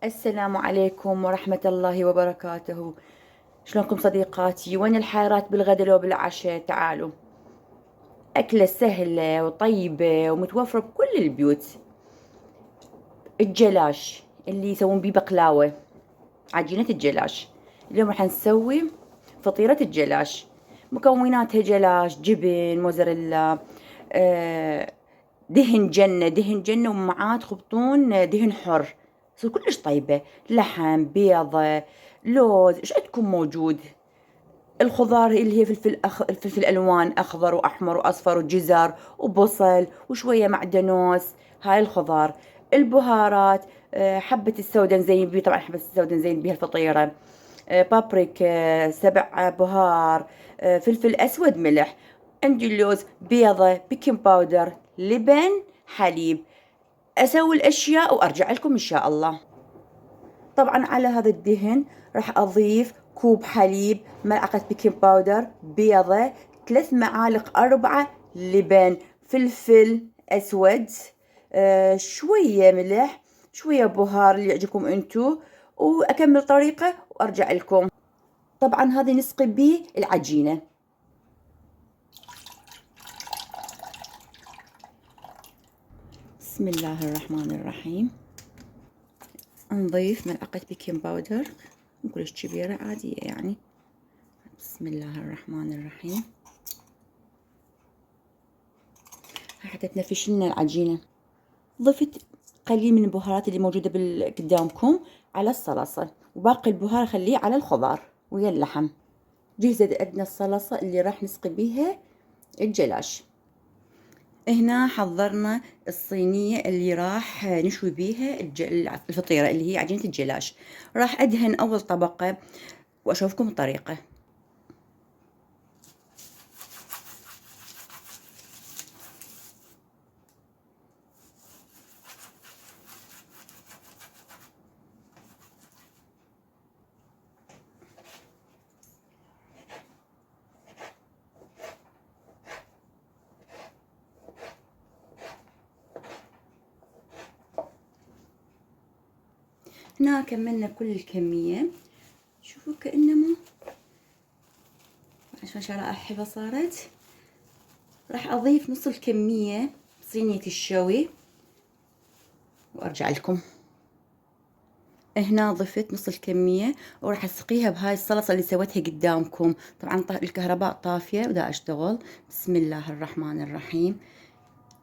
السلام عليكم ورحمة الله وبركاته. شلونكم صديقاتي؟ وين الحارات بالغدا لو بالعشاء؟ تعالوا. أكلة سهلة وطيبة ومتوفرة بكل البيوت. الجلاش اللي يسوون بيه بقلاوة، عجينة الجلاش. اليوم راح نسوي فطيرة الجلاش. مكوناتها جلاش، جبن، موزاريلا، آه، دهن جنة، دهن جنة، ومعاه تخبطون دهن حر. تصير كلش طيبة. لحم، بيضة، لوز، ايش عندكم موجود. الخضار اللي هي الفلفل الألوان، أخضر وأحمر وأصفر وجزر وبصل وشوية معدنوس. هاي الخضار. البهارات، حبة السودة نزين بيه، طبعا حبة السودة نزين بيها الفطيرة. بابريكا، 7 بهار، فلفل أسود، ملح. عندي اللوز، بيضة، بيكنج باودر، لبن، حليب. أسوي الأشياء وأرجع لكم إن شاء الله. طبعا على هذا الدهن راح أضيف كوب حليب، ملعقة بيكنج باودر، بيضة، 3 معالق 4 لبن، فلفل أسود، شوية ملح، شوية بهار اللي يعجبكم انتو. وأكمل طريقة وأرجع لكم. طبعا هذه نسقي بيه العجينة. بسم الله الرحمن الرحيم. نضيف ملعقة بيكنج باودر، مو كلش كبيرة، عادية يعني. بسم الله الرحمن الرحيم. حتى تنفش لنا العجينة. ضفت قليل من البهارات اللي موجودة قدامكم على الصلصة، وباقي البهار خليه على الخضار ويا اللحم. جهزت عندنا الصلصة اللي راح نسقي بيها الجلاش. هنا حضرنا الصينية اللي راح نشوي بيها الفطيرة اللي هي عجينة الجلاش. راح أدهن أول طبقة وأشوفكم الطريقة. هنا كملنا كل الكمية. شوفوا كأنما عشان شرائح حلوة صارت. راح أضيف نص الكمية صينية الشوي وأرجع لكم. هنا ضفت نص الكمية وراح أسقيها بهاي الصلصة اللي سويتها قدامكم. طبعا الكهرباء طافية ودا أشتغل. بسم الله الرحمن الرحيم.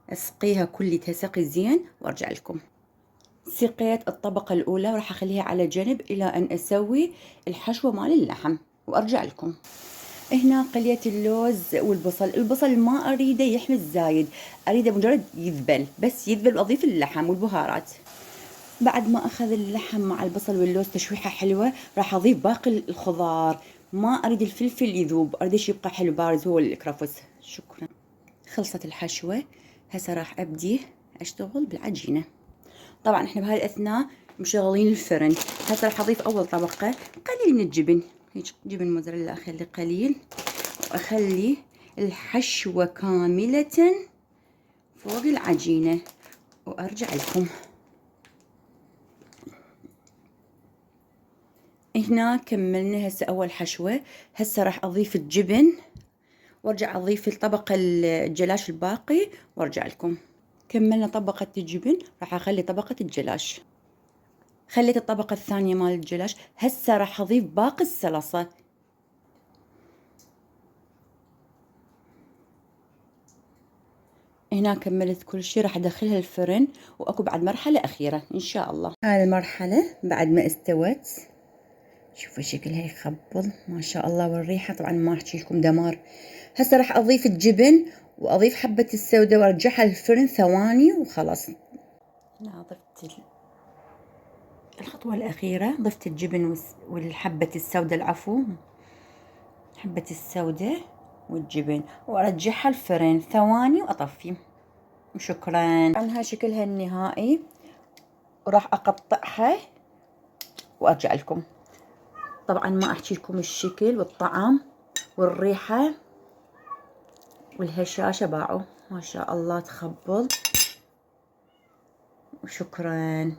أسقيها كلها سقي زين وأرجع لكم. سقيت الطبقة الأولى وراح أخليها على جنب إلى أن أسوي الحشوة مال اللحم وأرجع لكم. هنا قليت اللوز والبصل. البصل ما أريده يحمل زايد، أريده مجرد يذبل، بس يذبل، وأضيف اللحم والبهارات. بعد ما أخذ اللحم مع البصل واللوز تشويحة حلوة، راح أضيف باقي الخضار. ما أريد الفلفل يذوب، أريد شي يبقى حلو بارز، هو الكرفس. شكرا. خلصت الحشوة. هسه راح أبدي أشتغل بالعجينة. طبعا احنا بهاي الأثناء مشغلين الفرن. هسه راح أضيف أول طبقة قليل من الجبن، هيك جبن موزاريلا أخلي قليل، وأخلي الحشوة كاملة فوق العجينة وأرجع لكم. هنا كملنا هسه أول حشوة. هسه راح أضيف الجبن وارجع أضيف الطبقة الجلاش الباقي وارجع لكم. كملنا طبقة الجبن، راح أخلي طبقة الجلاش. خليت الطبقة الثانية مال الجلاش. هسه راح أضيف باقي الصلصة. هنا كملت كل شي، راح أدخلها الفرن، وأكو بعد مرحلة أخيرة إن شاء الله. هاي المرحلة بعد ما استوت. شوفوا شكلها يخبل ما شاء الله، والريحة طبعا ما احكي لكم دمار. هسه راح اضيف الجبن واضيف حبة السوداء وارجعها الفرن ثواني وخلاص. هنا ضفت الخطوة الأخيرة، ضفت الجبن والحبة السوداء، العفو، حبة السوداء والجبن، وارجعها الفرن ثواني واطفي. وشكرا. طبعا هاي شكلها النهائي، وراح اقطعها وارجع لكم. طبعا ما احكي لكم الشكل والطعم والريحة والهشاشة باعوا ما شاء الله، تخبل. وشكرا.